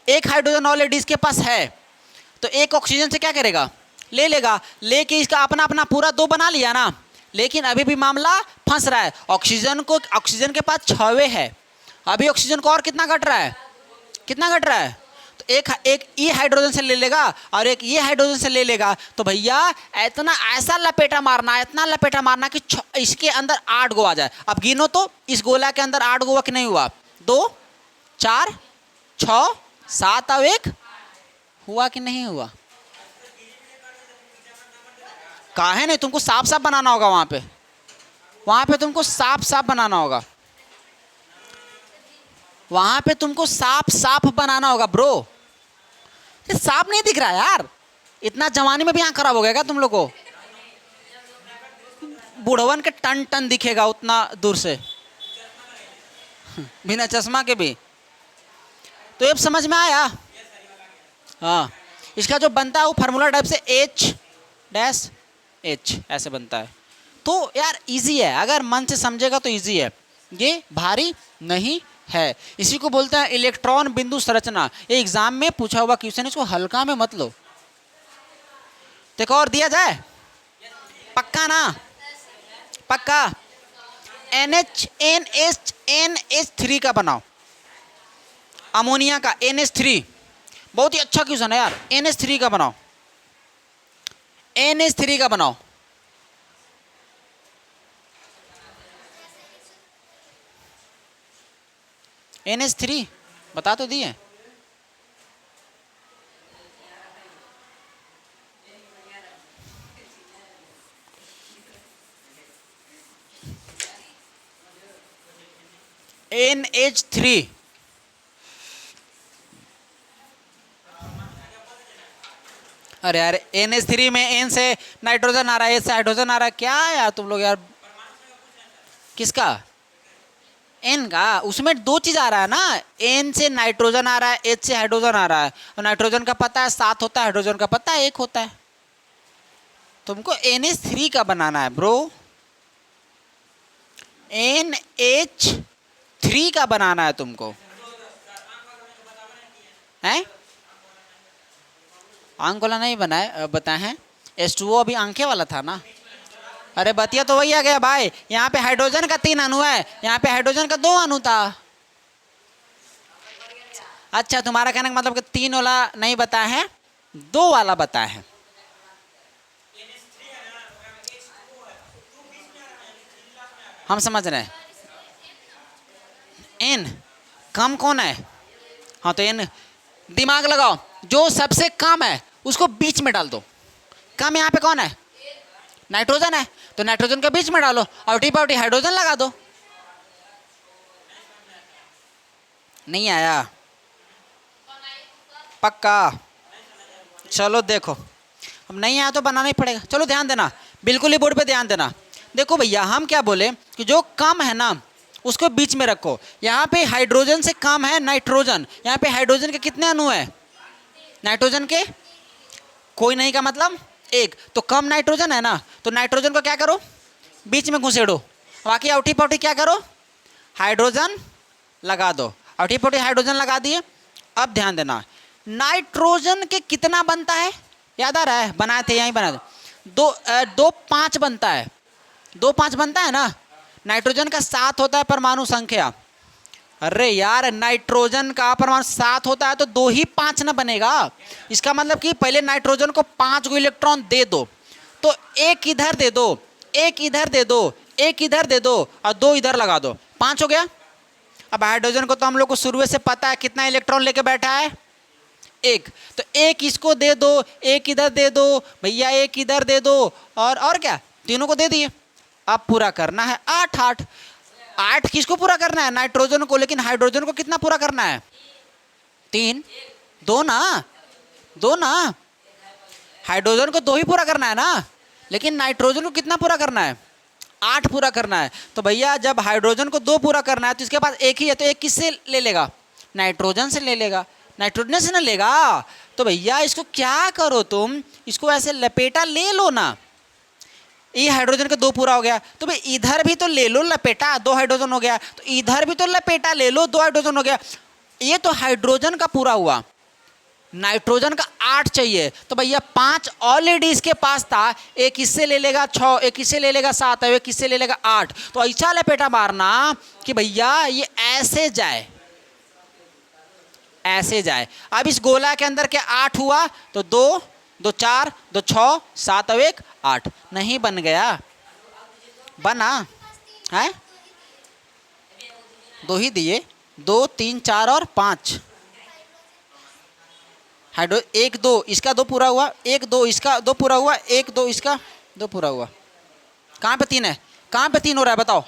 एक हाइड्रोजन ऑलरेडी इसके पास है, तो एक ऑक्सीजन से क्या करेगा, ले लेगा, लेके इसका अपना अपना पूरा 2 बना लिया ना। लेकिन अभी भी मामला फंस रहा है, ऑक्सीजन के पास 6 है, अभी ऑक्सीजन को और कितना घट रहा है, कितना घट रहा है। तो एक ई हाइड्रोजन से ले लेगा और एक ये हाइड्रोजन से ले लेगा। तो भैया इतना ऐसा लपेटा मारना, इतना लपेटा मारना कि इसके अंदर 8 गो आ जाए। अब गिनो तो इस गोला के अंदर 8 गो हुआ कि नहीं हुआ, 2 4 6 7 और 1 हुआ कि नहीं हुआ। कहा है नहीं, तुमको साफ साफ बनाना होगा, वहां पे तुमको साफ साफ बनाना होगा, वहां पे तुमको साफ साफ बनाना होगा ब्रो। ये साफ नहीं दिख रहा यार, इतना जवानी में भी आंख खराब हो गया क्या तुम लोग को, बूढ़वन के टन टन दिखेगा उतना दूर से बिना चश्मा के भी। तो ये समझ में आया। हाँ, इसका जो बनता है वो फार्मूला टाइप से H ऐसे बनता है। तो यार इजी है, अगर मन से समझेगा तो इजी है, ये भारी नहीं है। इसी को बोलते हैं इलेक्ट्रॉन बिंदु संरचना। ये एग्जाम में पूछा हुआ क्वेश्चन, इसको हल्का में मत लो। देखो और दिया जाए, पक्का ना, पक्का। NH3 का बनाओ, अमोनिया का NH3, बहुत ही अच्छा क्वेश्चन है यार। NH3 का बनाओ, NH3 का बनाओ। NH3 बता तो दिए। NH3 अरे यार NH3 में N से नाइट्रोजन आ रहा है, H से हाइड्रोजन आ रहा है, क्या यार तुम लोग यार। किसका, N का, उसमें 2 चीज आ रहा है ना, N से नाइट्रोजन आ रहा है, H से हाइड्रोजन आ रहा है। और नाइट्रोजन का पता है 7 होता है, हाइड्रोजन का पता है 1 होता है। तुमको NH3 का बनाना है ब्रो, NH3 का बनाना है तुमको, हैं? आंख वाला नहीं बनाए, बताए हैं। H2O अभी आंखें वाला था ना। अरे बतिया तो वही आ गया भाई, यहाँ पे हाइड्रोजन का 3 अणु है, यहाँ पे हाइड्रोजन का 2 अणु था। अच्छा, तुम्हारा कहने का मतलब कि 3 वाला नहीं बताया है, 2 वाला बताया है। हम समझ रहे हैं। N कम कौन है, हाँ तो N, दिमाग लगाओ, जो सबसे कम है उसको बीच में डाल दो। कम यहाँ पे कौन है, नाइट्रोजन है, तो नाइट्रोजन के बीच में डालो, अवटी पावटी हाइड्रोजन लगा दो। नहीं आया, पक्का। चलो देखो, अब नहीं आया तो बनाना ही पड़ेगा। चलो ध्यान देना, बिल्कुल ही बोर्ड पे ध्यान देना। देखो भैया हम क्या बोले कि जो कम है ना उसको बीच में रखो। यहाँ पे हाइड्रोजन से कम है नाइट्रोजन, यहाँ पे हाइड्रोजन के कितने अणु है, नाइट्रोजन के कोई नहीं का मतलब 1, तो कम नाइट्रोजन है ना, तो नाइट्रोजन को क्या करो, बीच में घुसेड़ो, बाकी अवटी पवटी क्या करो, हाइड्रोजन लगा दो। अवटी पवटी हाइड्रोजन लगा दिए। अब ध्यान देना, नाइट्रोजन के कितना बनता है, याद आ रहा है, बनाए थे यहीं बनाए थे, 2 5 बनता है, 2 5 बनता है ना। नाइट्रोजन का 7 होता है परमाणु संख्या। अरे यार नाइट्रोजन का परमाणु 7 होता है तो 2 ही 5 ना बनेगा। इसका मतलब कि पहले नाइट्रोजन को 5 गो इलेक्ट्रॉन दे दो, तो 1 इधर दे दो, 1 इधर दे दो, 1 इधर दे दो और 2 इधर लगा दो, 5 हो गया। अब हाइड्रोजन को तो हम लोग को शुरू से पता है कितना इलेक्ट्रॉन लेके बैठा है, 1, तो 1 इसको दे दो, 1 इधर दे दो भैया, 1 इधर दे दो, और क्या, तीनों को दे दिए। अब पूरा करना है 8 8 8 किसको पूरा करना है, नाइट्रोजन को, लेकिन हाइड्रोजन को कितना पूरा करना है, 3, 2 ना, हाइड्रोजन को 2 ही पूरा करना है ना, लेकिन नाइट्रोजन को कितना पूरा करना है, 8 पूरा करना है। तो भैया जब हाइड्रोजन को 2 पूरा करना है तो इसके पास 1 ही है, तो 1 किससे ले लेगा, नाइट्रोजन से ले लेगा। नाइट्रोजन से ना लेगा। तो भैया इसको क्या करो तुम, इसको ऐसे लपेटा ले लो ना। ये हाइड्रोजन का 2 पूरा हो गया, तो भाई इधर भी तो ले लो लपेटा, 2 हाइड्रोजन हो गया। तो इधर भी तो लपेटा ले लो, 2 हाइड्रोजन हो गया। ये तो हाइड्रोजन का पूरा हुआ, नाइट्रोजन का 8 चाहिए। तो भैया 5 ऑलरेडी इसके पास था, एक इससे ले लेगा 6, एक इससे ले लेगा 7, एक इससे ले लेगा 8। तो ऐसा लपेटा मारना कि भैया ये ऐसे जाए, ऐसे जाए। अब इस गोला के अंदर क्या 8 हुआ, तो 2 2 4 2 6 7 और 1 8। नहीं बन गया, बना है 2 ही दिए, 2 3 4 और 5 हाइड्रो। 1 2 इसका 2 पूरा हुआ, 1 2 इसका 2 पूरा हुआ, 1 2 इसका 2 पूरा हुआ। कहाँ पे 3 है, कहाँ पे 3 हो रहा है बताओ।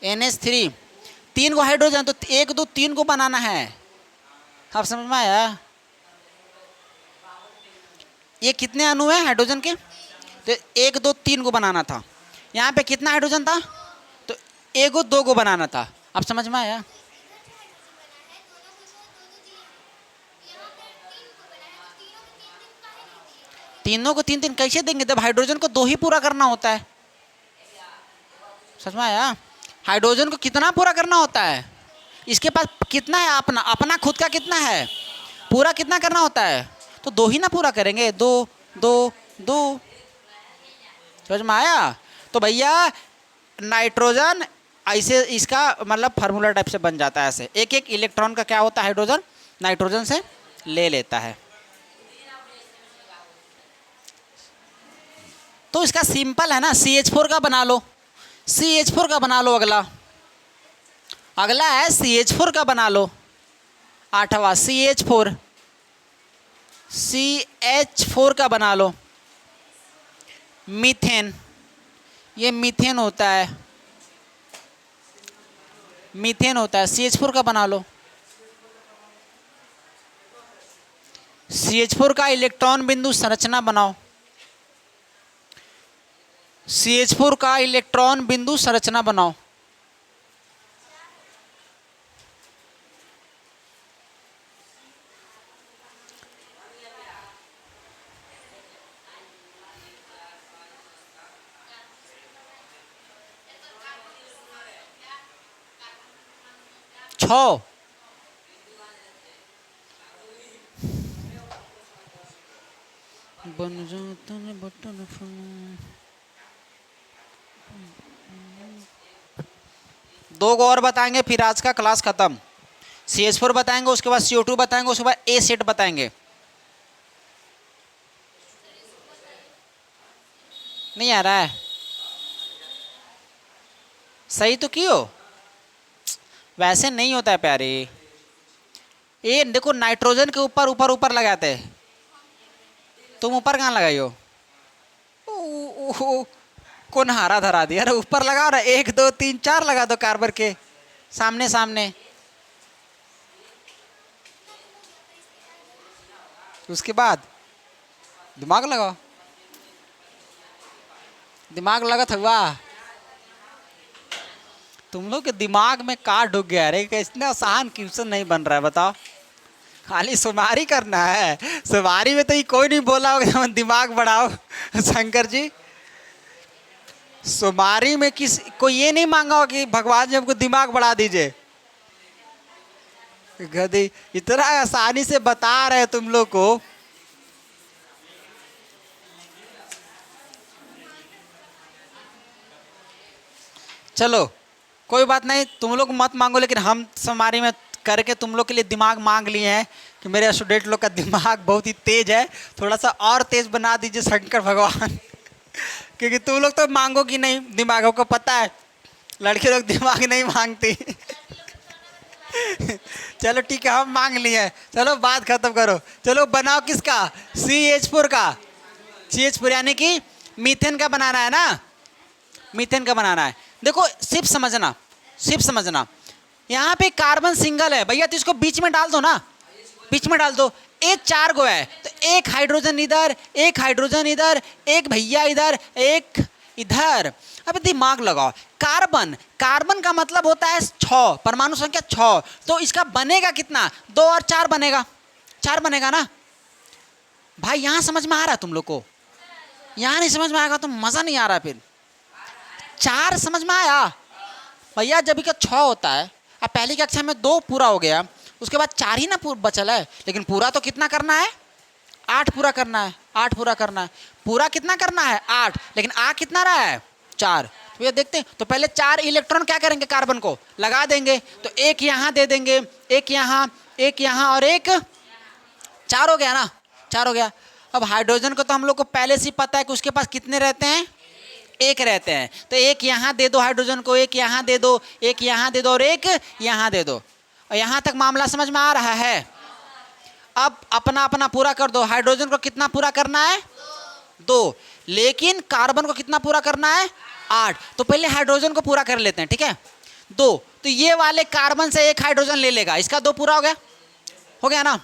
NH3 3 को हाइड्रोजन, तो 1 2 3 को बनाना है। आप समझ में आया। ये कितने अणु हैं हाइड्रोजन के, तो 1 2 3 को बनाना था। यहाँ पे कितना हाइड्रोजन था, तो 1 2 को बनाना था। आप समझ में आया। तीनों को 3 3 कैसे देंगे, जब हाइड्रोजन को 2 ही पूरा करना होता है। समझ में आया। हाइड्रोजन को कितना पूरा करना होता है, इसके पास कितना है, अपना अपना खुद का कितना है, पूरा कितना करना होता है, तो 2 ही ना पूरा करेंगे, 2 2 2। समझ में आया। तो भैया नाइट्रोजन ऐसे इसका मतलब फार्मूला टाइप से बन जाता है। ऐसे एक एक इलेक्ट्रॉन का क्या होता है, हाइड्रोजन नाइट्रोजन से ले लेता है। तो इसका सिंपल है ना, CH4 का बना लो, CH4 का बना लो। अगला है CH4 का बना लो। 8वां CH4, CH4 का बना लो। मीथेन, ये मीथेन होता है, मीथेन होता है, CH4 का बना लो। CH4 का इलेक्ट्रॉन बिंदु संरचना बनाओ, CH4 का इलेक्ट्रॉन बिंदु संरचना बनाओ। छो बन जाता है बटन फोन। 2 को और बताएंगे, फिर आज का क्लास खत्म। CH4 बताएंगे, उसके बाद CO2 बताएंगे, उसके बाद A सेट बताएंगे। नहीं आ रहा है, सही तो क्यों, वैसे नहीं होता है प्यारे। ये देखो नाइट्रोजन के ऊपर ऊपर ऊपर लगाते हैं, तुम ऊपर कहाँ लगाई हो, कौन हारा धरा दिया, अरे ऊपर लगाओ ना, 1 2 3 4 लगा दो कार्बन के सामने सामने। उसके बाद दिमाग लगाओ, दिमाग लगा था। तुम लोग के दिमाग में का ढुक गया, अरे इतना आसान क्वेश्चन नहीं बन रहा है बताओ। खाली सुमारी करना है, सुमारी में तो ये कोई नहीं बोला होगा दिमाग बढ़ाओ शंकर जी। सुमारी में किस कोई ये नहीं मांगा हो कि भगवान जी हमको दिमाग बढ़ा दीजिए। गधी इतना आसानी से बता रहे तुम लोग को। चलो कोई बात नहीं, तुम लोग मत मांगो, लेकिन हम सुमारी में करके तुम लोग के लिए दिमाग मांग लिए हैं कि मेरे स्टूडेंट लोग का दिमाग बहुत ही तेज है, थोड़ा सा और तेज बना दीजिए शंकर भगवान क्योंकि तुम लोग तो मांगोगी नहीं, दिमागों को पता है लड़के लोग दिमाग नहीं मांगती चलो ठीक है, हम मांग लिए हैं, चलो बात खत्म करो। चलो बनाओ किसका, CH4 का। CH4 यानी कि मीथेन का बनाना है ना, मीथेन का बनाना है। देखो सिर्फ समझना, सिर्फ समझना, यहाँ पे कार्बन सिंगल है भैया, तो इसको बीच में डाल दो ना, बीच में डाल दो। एक 4 गो है तो एक हाइड्रोजन इधर, एक हाइड्रोजन इधर, एक भैया इधर, एक इधर। अब दिमाग लगाओ, कार्बन, कार्बन का मतलब होता है 6, परमाणु संख्या 6, तो इसका बनेगा कितना, 2 और 4 बनेगा, 4 बनेगा ना भाई। यहां समझ में आ रहा है तुम लोग को? यहां नहीं समझ में आएगा तो मजा नहीं आ रहा। फिर 4 समझ में आया भैया? जब का 6 होता है, अब पहली कक्षा में 2 पूरा हो गया, उसके बाद 4 ही ना बचल है, लेकिन पूरा तो कितना करना है, 8 पूरा करना है, 8 पूरा करना है। पूरा कितना करना है, 8, लेकिन आ कितना रहा है, 4। तो ये देखते हैं, तो पहले 4 इलेक्ट्रॉन क्या करेंगे, कार्बन को लगा देंगे, तो एक यहाँ दे देंगे, एक यहाँ और एक, 4 हो गया ना, 4 हो गया। अब हाइड्रोजन को तो हम लोग को पहले से ही पता है कि उसके पास कितने रहते हैं, 1 रहते हैं, तो एक यहाँ दे दो हाइड्रोजन को, एक यहाँ दे दो, एक यहाँ दे दो और एक यहाँ दे दो। और यहाँ तक मामला समझ में आ रहा है? अब अपना अपना पूरा कर दो। हाइड्रोजन को कितना पूरा करना है, 2, लेकिन कार्बन को कितना पूरा करना है, 8। तो पहले हाइड्रोजन को पूरा कर लेते हैं, ठीक है, 2। तो ये वाले कार्बन से एक हाइड्रोजन ले लेगा, इसका 2 पूरा हो गया ना।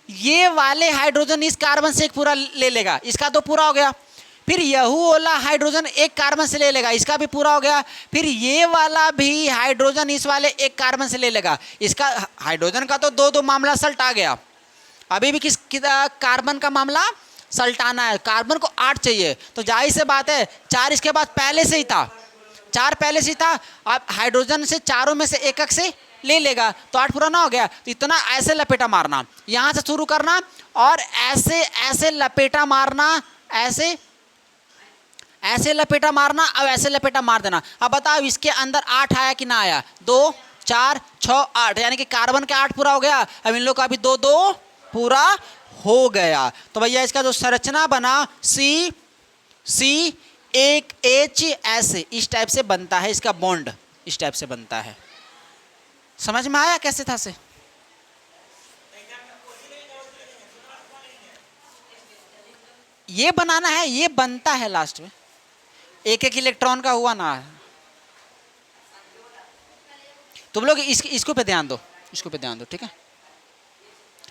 ये वाले हाइड्रोजन इस कार्बन से एक पूरा ले लेगा, इसका 2 पूरा हो गया। फिर यहू वाला हाइड्रोजन एक कार्बन से ले लेगा, इसका भी पूरा हो गया। फिर ये वाला भी हाइड्रोजन इस वाले एक कार्बन से ले लेगा, इसका, हाइड्रोजन का तो 2-2 मामला सल्ट आ गया। अभी भी किस कार्बन का मामला सल्टाना है। कार्बन को 8 चाहिए, तो जाहिर से बात है 4 इसके बाद पहले से ही था, 4 पहले से ही था। अब हाइड्रोजन से चारों में से एक से ले लेगा, तो 8 पूरा ना हो गया। तो इतना ऐसे लपेटा मारना, यहाँ से शुरू करना और ऐसे ऐसे लपेटा मारना, ऐसे ऐसे लपेटा मारना, अब ऐसे लपेटा मार देना। अब बताओ इसके अंदर 8 आया कि ना आया, 2, 4, 6, 8, यानी कि कार्बन के 8 पूरा हो गया। अब इन लोग का भी 2-2 पूरा हो गया। तो भैया इसका जो संरचना बना, C, एक H, ऐसे इस टाइप से बनता है, इसका बॉन्ड इस टाइप से बनता है। समझ में आया कैसे था से? ये बनाना है, ये बनता है लास्ट में, एक एक इलेक्ट्रॉन का हुआ ना। तुम लोग इसको पे ध्यान दो, इसको पे ध्यान दो, ठीक है?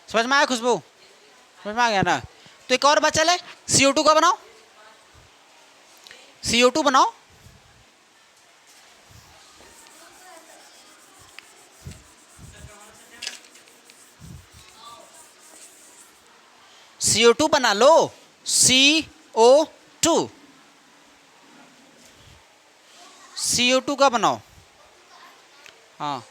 समझ में आया खुशबू? समझ में आ गया ना? तो एक और बचल है, CO2 का बनाओ, CO2 बनाओ। CO2 बना लो, CO2, CO2 का बनाओ। हाँ,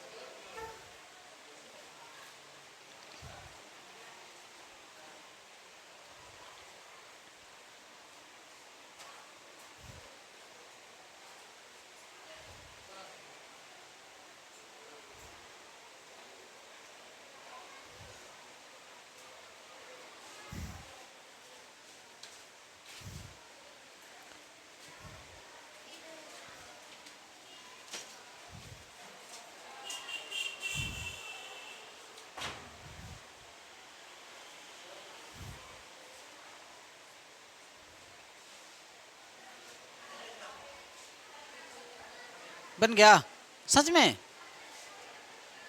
बन गया? सच में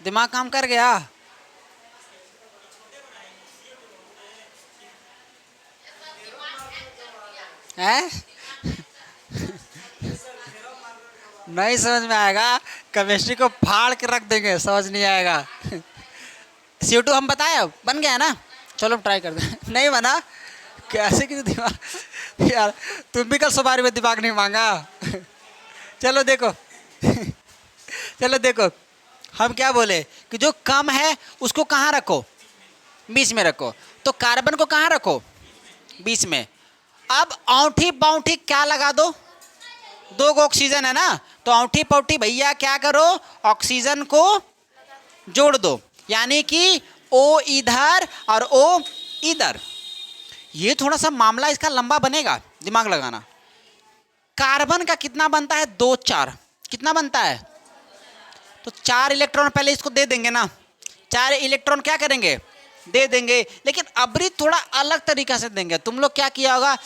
दिमाग काम कर गया? है? नहीं समझ में आएगा, केमिस्ट्री को फाड़ के रख देंगे, समझ नहीं आएगा। CO2 हम बताए, अब बन गया ना, चलो ट्राई कर दे। नहीं बना? कैसे कि दिमाग यार, तुम भी कल सुबारी में दिमाग नहीं मांगा। चलो देखो, चलो देखो, हम क्या बोले कि जो कम है उसको कहाँ रखो, बीच में रखो। तो कार्बन को कहाँ रखो, बीच में। अब औंठी पौंठी क्या लगा दो, 2 ऑक्सीजन है ना, तो औंठी पौंठी भैया क्या करो, ऑक्सीजन को जोड़ दो, यानी कि O इधर और O इधर। ये थोड़ा सा मामला इसका लंबा बनेगा, दिमाग लगाना। कार्बन का कितना बनता है, 2, 4, कितना बनता है, तो 4 इलेक्ट्रॉन पहले इसको दे देंगे ना, 4 इलेक्ट्रॉन क्या करेंगे, दे देंगे। लेकिन अबरी थोड़ा अलग तरीका से देंगे। तुम लोग क्या किया होगा,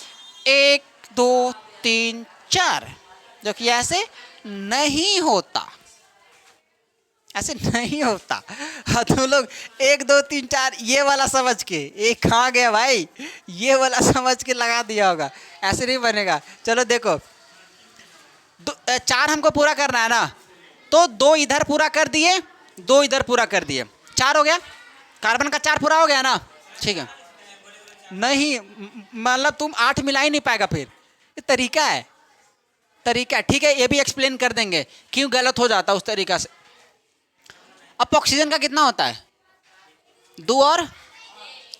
1, 2, 3, 4, जो कि ऐसे नहीं होता, ऐसे नहीं होता। हाँ, तुम लोग 1, 2, 3, 4 ये वाला समझ के, एक कहाँ गया भाई, ये वाला समझ के लगा दिया होगा, ऐसे नहीं बनेगा। चलो देखो, चार हमको पूरा करना है ना, तो दो इधर पूरा कर दिए, दो इधर पूरा कर दिए, चार हो गया। कार्बन का चार पूरा हो गया ना, ठीक है। नहीं मतलब तुम आठ मिला ही नहीं पाएगा फिर, ये तरीका है, तरीका है, ठीक है। ये भी एक्सप्लेन कर देंगे क्यों गलत हो जाता है उस तरीका से। अब ऑक्सीजन का कितना होता है, 2 और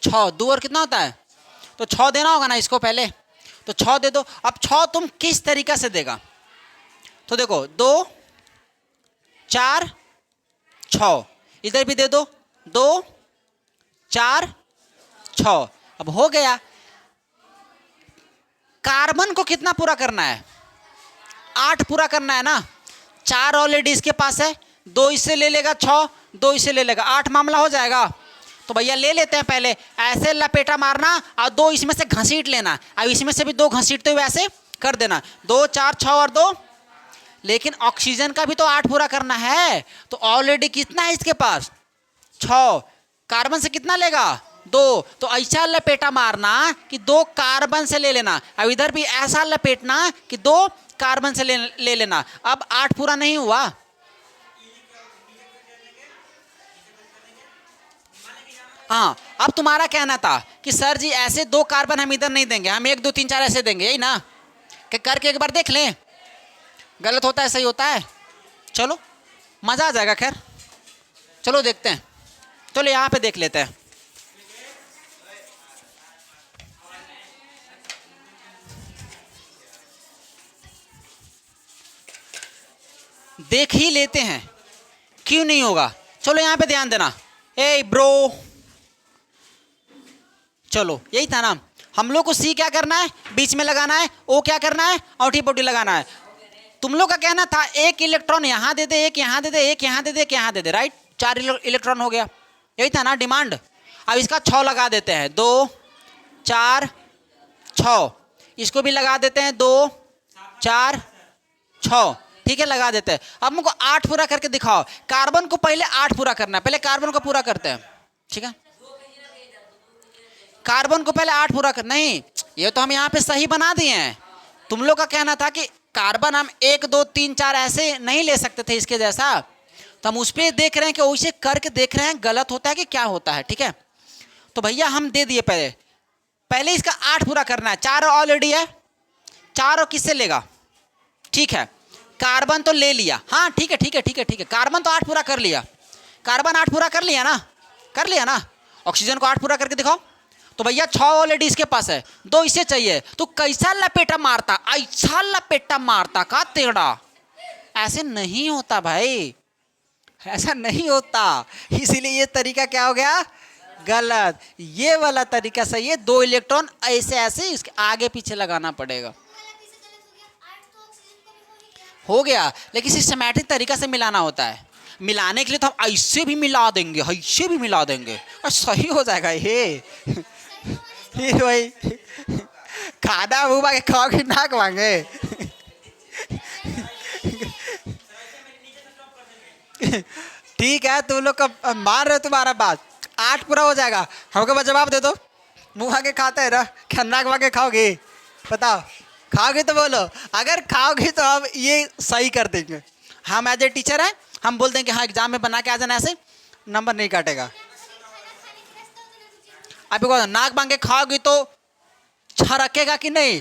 6, 2 और कितना होता है, तो 6 देना होगा ना इसको पहले, तो 6 दे दो। अब 6 तुम किस तरीका से देगा, तो देखो 2 4 6, इधर भी दे दो 2 4 6, अब हो गया। कार्बन को कितना पूरा करना है, 8 पूरा करना है ना, 4 ऑलरेडी इसके पास है, 2 इससे ले लेगा 6, 2 इससे ले लेगा 8, मामला हो जाएगा। तो भैया ले लेते हैं, पहले ऐसे लपेटा मारना और 2 इसमें से घसीट लेना, अब इसमें से भी 2 घसीटते हुए ऐसे कर देना, 2 4 6 और 2। लेकिन ऑक्सीजन का भी तो 8 पूरा करना है, तो ऑलरेडी कितना है इसके पास 6, कार्बन से कितना लेगा 2, तो ऐसा लपेटा मारना कि 2 कार्बन से ले लेना, अब इधर भी ऐसा लपेटना कि 2 कार्बन से ले लेना। अब 8 पूरा नहीं हुआ, हाँ। अब तुम्हारा कहना था कि सर जी ऐसे 2 कार्बन हम इधर नहीं देंगे, हम 1 2 3 4 ऐसे देंगे, यही ना, कि करके एक बार देख लें, गलत होता है सही होता है, चलो मज़ा आ जाएगा। खैर चलो देखते हैं, चलो यहाँ पे देख लेते हैं। देख ही लेते हैं, क्यों नहीं होगा। चलो यहाँ पे ध्यान देना, ए ब्रो, चलो यही था ना, हम लोग को सी क्या करना है, बीच में लगाना है, ओ क्या करना है, औठी पोटी लगाना है। तुम लोग का कहना था एक इलेक्ट्रॉन यहाँ दे दे, एक यहाँ दे दे, एक यहाँ दे दे, एक यहाँ दे दे, राइट, 4 इलेक्ट्रॉन हो गया, यही था ना डिमांड। अब इसका 6 लगा देते हैं, 2 4 6, इसको भी लगा देते हैं 2 4 6, ठीक है, लगा देते हैं। अब मुझको 8 पूरा करके दिखाओ, कार्बन को पहले 8 पूरा करना है, पहले कार्बन को पूरा करते हैं, ठीक है। कार्बन को पहले 8 पूरा कर, नहीं ये तो हम यहाँ पे सही बना दिए हैं। तुम लोग का कहना था कि कार्बन हम 1 2 3 4 ऐसे नहीं ले सकते थे इसके जैसा, तो हम उस पर देख रहे हैं कि वैसे करके देख रहे हैं गलत होता है कि क्या होता है, ठीक है। तो भैया हम दे दिए, पहले पहले इसका 8 पूरा करना है, 4 ऑलरेडी है, 4 और किससे लेगा, ठीक है, कार्बन तो ले लिया, हाँ ठीक है ठीक है ठीक है ठीक है, कार्बन तो 8 पूरा कर लिया, कार्बन 8 पूरा कर लिया ना, कर लिया ना। ऑक्सीजन को 8 पूरा करके दिखाओ, तो भैया 6 ऑलरेडी इसके पास है, 2 इसे चाहिए, तो कैसा लपेटा मारता, ऐसा लपेटा मारता का टेढ़ा, ऐसे नहीं होता भाई, ऐसा नहीं होता, इसीलिए ये तरीका क्या हो गया, गलत। ये वाला तरीका सही है, 2 इलेक्ट्रॉन ऐसे ऐसे इसके आगे पीछे लगाना पड़ेगा, हो गया। लेकिन सिस्टमैटिक तरीका से मिलाना होता है, मिलाने के लिए तो हम ऐसे भी मिला देंगे, ऐसे भी मिला देंगे और सही हो जाएगा ये भाई खाना मुँह मांगे खाओगे नाक मांगे ठीक है, तुम लोग का मान रहे हो, तुम्हारा बात 8 पूरा हो जाएगा, हमको बस जवाब दे दो, मुँह मांगे खाते है ना, क्या नाक मांगे खाओगे, बताओ, खाओगे तो बोलो, अगर खाओगे तो हम ये सही कर देंगे, हम एज ए टीचर हैं, हम बोल देंगे हाँ एग्जाम में बना के आ जाना, ऐसे नंबर नहीं काटेगा। अभी को नाक मांगे खाओगी तो छरकेगा कि नहीं,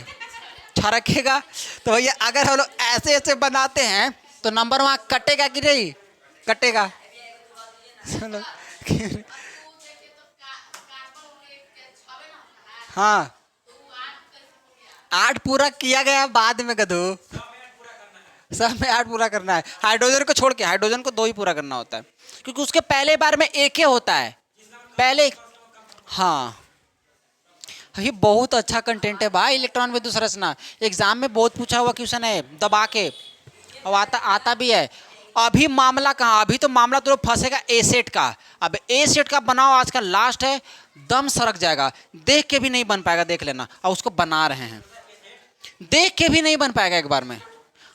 छरकेगा, तो भैया अगर हम लोग ऐसे ऐसे बनाते हैं तो नंबर वहाँ कटेगा कि नहीं, कटेगा। चलो हाँ 8 पूरा किया गया बाद में गधू, सब में 8 पूरा करना है, हाइड्रोजन को छोड़ के, हाइड्रोजन को 2 ही पूरा करना होता है, क्योंकि उसके पहले बार में एक ही होता है पहले, हाँ। ये बहुत अच्छा कंटेंट है भाई, इलेक्ट्रॉन विद्युत संरचना एग्जाम में बहुत पूछा हुआ क्वेश्चन है, दबा के, और आता भी है। अभी मामला कहाँ, अभी तो मामला तो फंसेगा ए सेट का, अब ए सेट का बनाओ आज का लास्ट है, दम सरक जाएगा, देख के भी नहीं बन पाएगा, देख लेना, और उसको बना रहे हैं, देख के भी नहीं बन पाएगा एक बार में,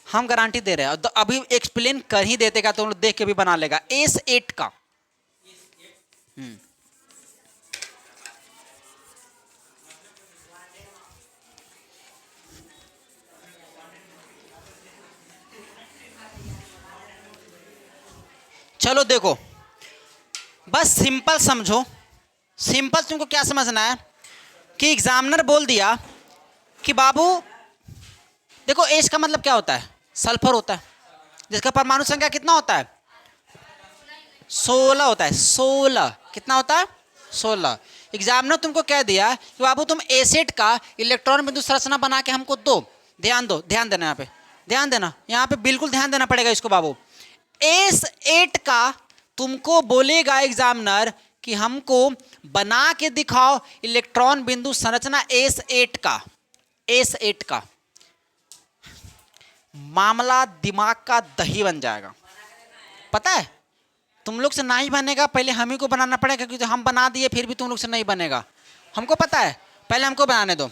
हम गारंटी दे रहे हैं। अभी एक्सप्लेन कर ही देते का तो देख के भी बना लेगा S8 का। चलो देखो, बस सिंपल समझो, सिंपल तुमको क्या समझना है कि एग्जामिनर बोल दिया कि बाबू देखो एच का मतलब क्या होता है, सल्फर होता है, जिसका परमाणु संख्या कितना होता है, 16 होता है। 16 कितना होता है, 16। एग्जामिनर तुमको कह दिया कि बाबू तुम एसिड का इलेक्ट्रॉन बिंदु संरचना बना के हमको दो। ध्यान दो, ध्यान देना, यहाँ पे ध्यान देना, यहाँ पे बिल्कुल ध्यान देना पड़ेगा इसको बाबू। एस8 का तुमको बोलेगा एग्जामिनर कि हमको बना के दिखाओ इलेक्ट्रॉन बिंदु संरचना एस8 का। एस8 का मामला दिमाग का दही बन जाएगा। पता है तुम लोग से ना ही बनेगा, पहले हम ही को बनाना पड़ेगा, क्योंकि हम बना दिए फिर भी तुम लोग से नहीं बनेगा। हमको पता है, पहले हमको बनाने दो।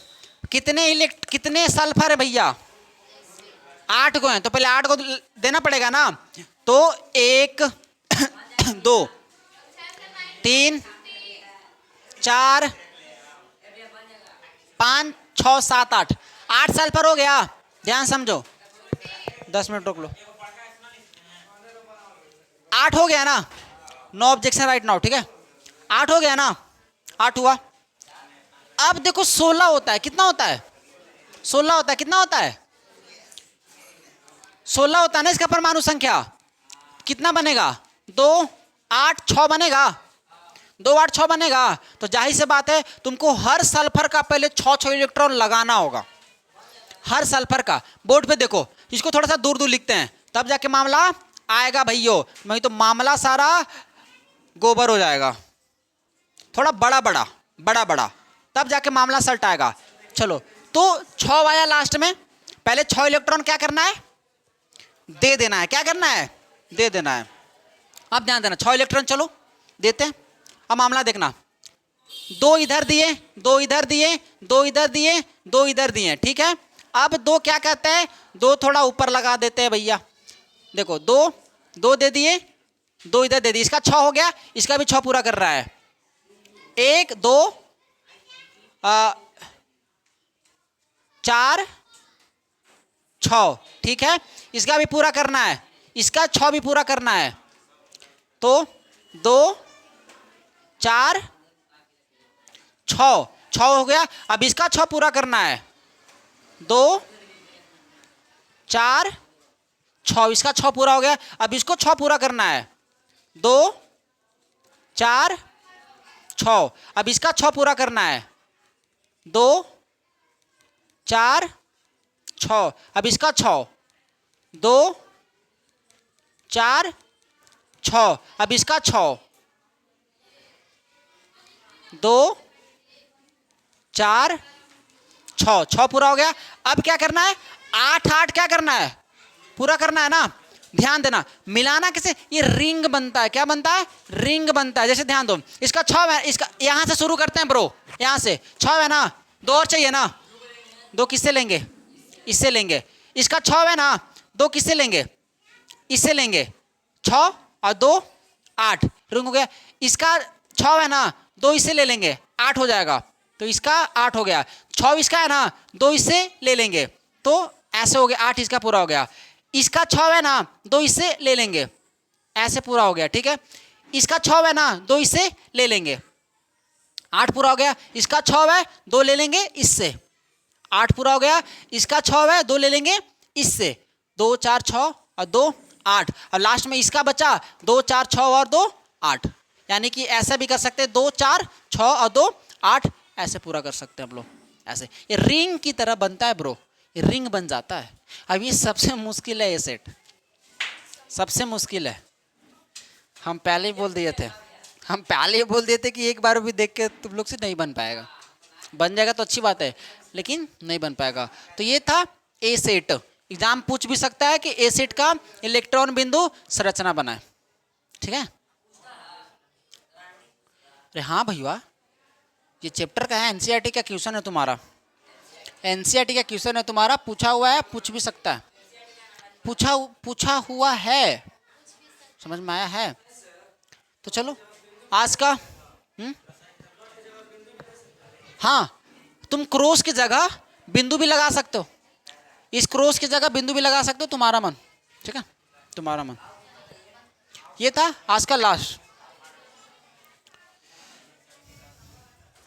कितने सल्फर है भैया, 8 को हैं, तो पहले 8 को देना पड़ेगा ना। तो 1 2 3 4 5 6 7 8 8 सल्फर हो गया। ध्यान समझो, 10 मिनट रोक लो। 8 हो गया ना, नो ऑब्जेक्शन राइट नाउ, ठीक है। 8 हो गया ना, 8 हुआ। अब देखो 16 होता है, कितना होता है, 16 होता है, कितना होता है, 16 होता है ना। इसका परमाणु संख्या कितना बनेगा, 2 8 6 बनेगा, 2 8 6 बनेगा। तो जाहिर सी बात है तुमको हर सल्फर का पहले 6 इलेक्ट्रॉन लगाना होगा, हर सल्फर का। बोर्ड पे देखो, इसको थोड़ा सा दूर दूर लिखते हैं, तब जाके मामला आएगा भैयो, नहीं तो मामला सारा गोबर हो जाएगा। थोड़ा बड़ा बड़ा बड़ा बड़ा, तब जाके मामला सल्ट आएगा। चलो तो 6 आया लास्ट में, पहले 6 इलेक्ट्रॉन क्या करना है, दे देना है। क्या करना है, दे देना है। अब ध्यान देना, 6 इलेक्ट्रॉन चलो देते हैं। अब मामला देखना, 2 इधर दिए, 2 इधर दिए, 2 इधर दिए, 2 इधर दिए, ठीक है। अब 2 क्या कहते हैं, 2 थोड़ा ऊपर लगा देते हैं भैया। देखो 2 दे दिए, 2 इधर दे दिए, इसका 6 हो गया, इसका भी 6 पूरा कर रहा है। 1 2 4 6, ठीक है। इसका भी पूरा करना है, इसका 6 भी पूरा करना है। तो 2 4 6 हो गया। अब इसका 6 पूरा करना है, 2 4 6, इसका 6 पूरा हो गया। अब इसको 6 पूरा करना है, 2 4 6, अब इसका 6 पूरा करना है, 2 4 6, अब इसका 6, 2 4 6, अब इसका 6, 2 4 6, 6 पूरा हो गया। अब क्या करना है, 8 8 क्या करना है, पूरा करना है ना। ध्यान देना, मिलाना कैसे, ये रिंग बनता है। क्या बनता है, रिंग बनता है। जैसे ध्यान दो, इसका 6 है, इसका यहां से शुरू करते हैं ब्रो, यहां से 6 है ना, 2 और चाहिए ना, 2 किससे लेंगे, इससे लेंगे। इसका 6 है ना, 2 किससे लेंगे, इससे लेंगे। 6 और 2 8, रिंग हो गया। इसका 6 है ना, 2 इससे ले लेंगे, 8 हो जाएगा। तो इसका 8 हो गया। 6 इसका है ना, 2 इससे ले लेंगे, तो ऐसे हो गया, 8 इसका पूरा हो गया। इसका 6 है ना, 2 इससे ले लेंगे, ऐसे पूरा हो गया, ठीक है। इसका 6 है ना, 2 इससे ले लेंगे, 8 पूरा हो गया। इसका 6 है, 2 ले लेंगे इससे, 8 पूरा हो गया। इसका 6 है, 2 ले लेंगे इससे, 2 4 6 और 2 8। और लास्ट में इसका बचा 2 4 6 और 2 8, यानी कि ऐसा भी कर सकते हैं, 2 4 6 और 2 8, ऐसे पूरा कर सकते हैं हम लोग। ऐसे ये रिंग की तरह बनता है ब्रो, ये रिंग बन जाता है। अब ये सबसे मुश्किल है, ये सेट सबसे मुश्किल है। हम पहले ही बोल दिए थे, हम पहले ही बोल दिए थे कि एक बार भी देख के तुम लोग से नहीं बन पाएगा। बन जाएगा तो अच्छी बात है, लेकिन नहीं बन पाएगा। तो ये था ए सेट। एग्जाम पूछ भी सकता है कि ए सेट का इलेक्ट्रॉन बिंदु संरचना बनाए, ठीक है। अरे हाँ भैया, ये चैप्टर का है, एनसीईआरटी का क्वेश्चन है तुम्हारा, एनसीईआरटी का क्वेश्चन है तुम्हारा, पूछा हुआ है, पूछ भी सकता है, पूछा हुआ है, समझ में आया है। तो चलो आज का हाँ, तुम क्रॉस की जगह बिंदु भी लगा सकते हो, इस क्रॉस की जगह बिंदु भी लगा सकते हो, तुम्हारा मन, ठीक है, तुम्हारा मन। ये था आज का लास्ट।